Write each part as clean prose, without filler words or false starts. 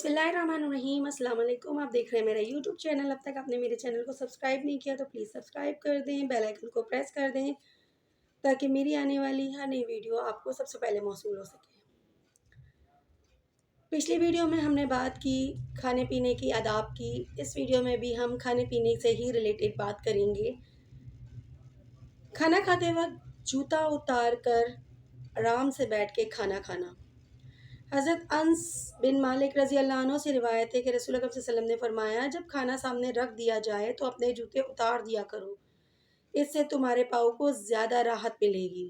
बिस्मिल्लाहिर्रहमानिर्रहीम। अस्सलाम वालेकुम। आप देख रहे हैं मेरा यूट्यूब चैनल। अब तक आपने मेरे चैनल को सब्सक्राइब नहीं किया तो प्लीज़ सब्सक्राइब कर दें, बेल आइकन को प्रेस कर दें ताकि मेरी आने वाली हर नई वीडियो आपको सबसे पहले मौसूल हो सके। पिछली वीडियो में हमने बात की खाने पीने की आदाब की। इस वीडियो में भी हम खाने पीने से ही रिलेटेड बात करेंगे। खाना खाते वक्त जूता उतार कर आराम से बैठ के खाना खाना। हज़रत अनस बिन मालिक रज़ी अल्लाह अन्हु से रिवायत है कि रसूल अकरम सल्लल्लाहु अलैहि वसल्लम ने फरमाया, जब खाना सामने रख दिया जाए तो अपने जूते उतार दिया करो, इससे तुम्हारे पाँव को ज़्यादा राहत मिलेगी।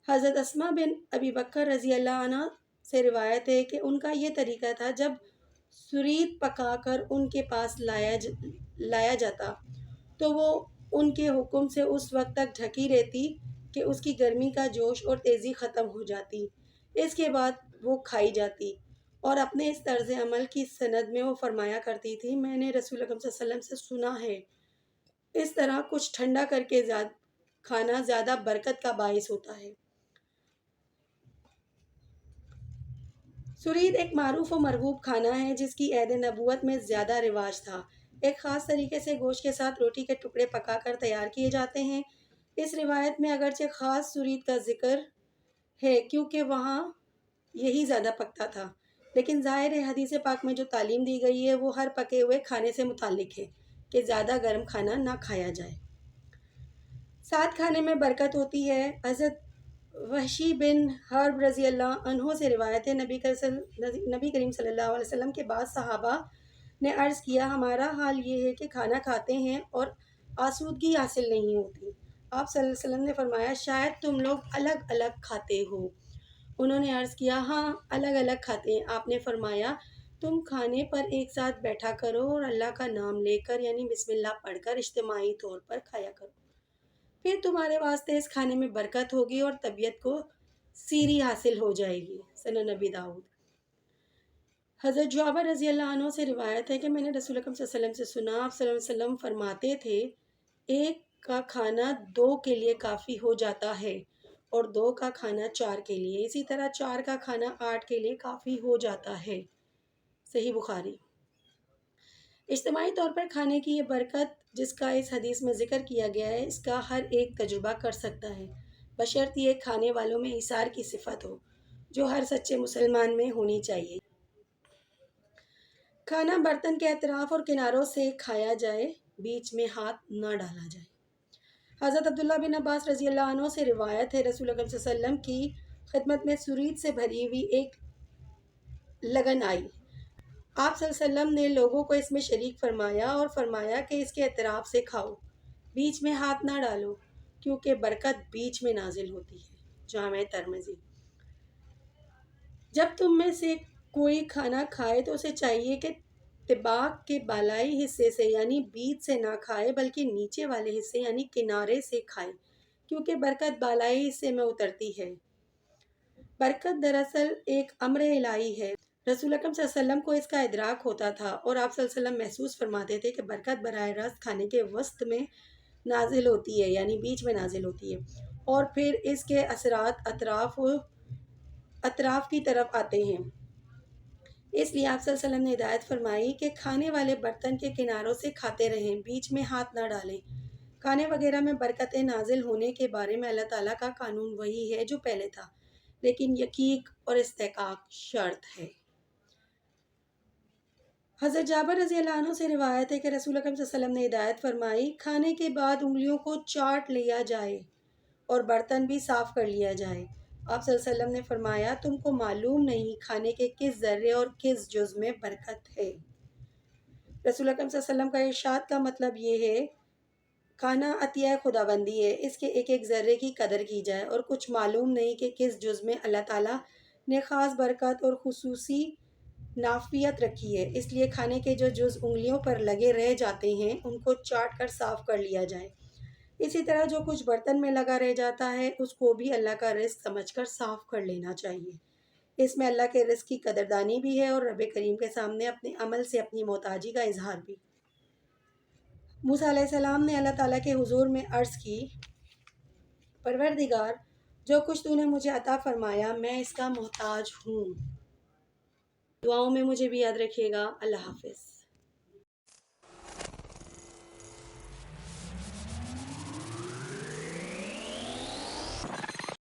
हज़रत अस्मा बिन अबी बकर रज़ी अल्लाह अन्हा से रिवायत है कि उनका ये तरीका था, जब सुरीत पकाकर उनके पास लाया जाता तो वो उनके हुक्म से उस वक्त तक ढकी रहती कि उसकी गर्मी का जोश और तेज़ी ख़त्म हो जाती। इसके बाद वो खाई जाती। और अपने इस तर्ज अमल की सनद में वो फरमाया करती थी, मैंने रसूल अकरम सल्लल्लाहु अलैहि वसल्लम से सुना है, इस तरह कुछ ठंडा करके खाना ज़्यादा बरकत का बाइस होता है। सुरीद एक मारूफ और मरगूब खाना है जिसकी ऐद नबूवत में ज़्यादा रिवाज था। एक ख़ास तरीके से गोश्त के साथ रोटी के टुकड़े पकाकर तैयार किए जाते हैं। इस रिवायत में अगरचे ख़ास सुरीद का जिक्र है क्योंकि वहाँ यही ज़्यादा पकता था, लेकिन ज़ाहिर है हदीस पाक में जो तालीम दी गई है वो हर पके हुए खाने से मुताल्लिक है कि ज़्यादा गर्म खाना ना खाया जाए। साथ खाने में बरकत होती है। हज़रत वहशी बिन हर्ब रज़ी अल्लाह अन्हो से रिवायत है, नबी करीम सल्लल्लाहु अलैहि वसल्लम के बाद सहाबा ने अर्ज़ किया, हमारा हाल ये है कि खाना खाते हैं और आसूदगी हासिल नहीं होती। आप सल्लल्लाहु अलैहि वसल्लम ने फरमाया, शायद तुम लोग अलग अलग खाते हो। उन्होंने अर्ज़ किया, हाँ अलग अलग खाते हैं। आपने फरमाया, तुम खाने पर एक साथ बैठा करो और अल्लाह का नाम लेकर यानी बिस्मिल्लाह पढ़कर इज्तिमाई तौर पर खाया करो, फिर तुम्हारे वास्ते इस खाने में बरकत होगी और तबीयत को सीरी हासिल हो जाएगी। सनन नबी दाऊद। हज़रत जाबिर रज़ी अल्लाह अन्हु से रिवायत है कि मैंने रसूल अकरम सल्लल्लाहु अलैहि वसल्लम से सुना, आप सल्लल्लाहु अलैहि वसल्लम फरमाते थे, एक का खाना दो के लिए काफ़ी हो जाता है और दो का खाना चार के लिए, इसी तरह चार का खाना आठ के लिए काफ़ी हो जाता है। सही बुखारी। इज्तिमाई तौर पर खाने की ये बरकत जिसका इस हदीस में ज़िक्र किया गया है, इसका हर एक तजुर्बा कर सकता है, बशर्ते ये खाने वालों में इसार की सिफत हो जो हर सच्चे मुसलमान में होनी चाहिए। खाना बर्तन के अतराफ़ और किनारों से खाया जाए, बीच में हाथ ना डाला जाए। हज़रत अब्दुल्ला बिन अब्बास रज़ी अल्लाह अन्हु से रिवायत है, रसूल अकरम सल्लल्लाहु अलैहि वसल्लम की खिदमत में सुरीद से भरी हुई एक लगन आई। आप सल्लल्लाहु अलैहि वसल्लम ने लोगों को इसमें शरीक फरमाया और फरमाया कि इसके अतराफ़ से खाओ, बीच में हाथ ना डालो, क्योंकि बरकत बीच में नाजिल होती है। जामे तिर्मिज़ी। जब तुम में से कोई खाना खाए तो उसे चाहिए कि तिबाक के बालाई हिस्से से यानी बीच से ना खाए, बल्कि नीचे वाले हिस्से यानी किनारे से खाए, क्योंकि बरकत बालाई हिस्से में उतरती है। बरकत दरअसल एक अम्र इलाही है। रसूल अकरम सल्लल्लाहु अलैहि वसल्लम को इसका इदराक होता था और आप सल्लल्लाहु अलैहि वसल्लम महसूस फरमाते थे कि बरकत बराह रास्त खाने के वस्त में नाजिल होती है, यानी बीच में नाजिल होती है, और फिर इसके असरात अतराफ़ की तरफ आते हैं। इसलिए आप सल्लल्लाहु अलैहि वसल्लम ने हिदायत फरमाई कि खाने वाले बर्तन के किनारों से खाते रहें, बीच में हाथ ना डालें। खाने वगैरह में बरकतें नाजिल होने के बारे में अल्लाह ताला का कानून वही है जो पहले था, लेकिन यकीक और इस्तेकाक शर्त है। हज़रत जाबिर रज़ी अल्लाह अन्हु से रिवायत है कि रसूल अकरम सल्लल्लाहु अलैहि वसल्लम ने हिदायत फरमाई, खाने के बाद उंगलियों को चाट लिया जाए और बर्तन भी साफ़ कर लिया जाए। आप सल्लल्लाहु अलैहि वसल्लम ने फरमाया, तुमको मालूम नहीं खाने के किस ज़र्रे और किस जुज़ में बरकत है। रसूल अकरम सल्लल्लाहु अलैहि वसल्लम का इरशाद का मतलब ये है, खाना अतिया खुदाबंदी है, इसके एक एक ज़र्रे की कदर की जाए और कुछ मालूम नहीं कि किस जुज़ में अल्लाह ताला ने ख़ास बरकत और खुसूसी नाफियत रखी है। इसलिए खाने के जो जुज़ उंगलियों पर लगे रह जाते हैं उनको चाट कर साफ़ कर लिया जाए। इसी तरह जो कुछ बर्तन में लगा रह जाता है उसको भी अल्लाह का रिज़्क़ समझकर साफ़ कर लेना चाहिए। इसमें अल्लाह के रिज़्क़ की कदरदानी भी है और रब करीम के सामने अपने अमल से अपनी मोहताजी का इजहार भी। मूसा अलैहिस्सलाम ने अल्लाह ताला के हुज़ूर में अर्ज़ की, परवरदिगार, जो कुछ तूने मुझे अता फ़रमाया मैं इसका मोहताज हूँ। دعاؤں میں مجھے بھی یاد رکھیے گا۔ اللہ حافظ۔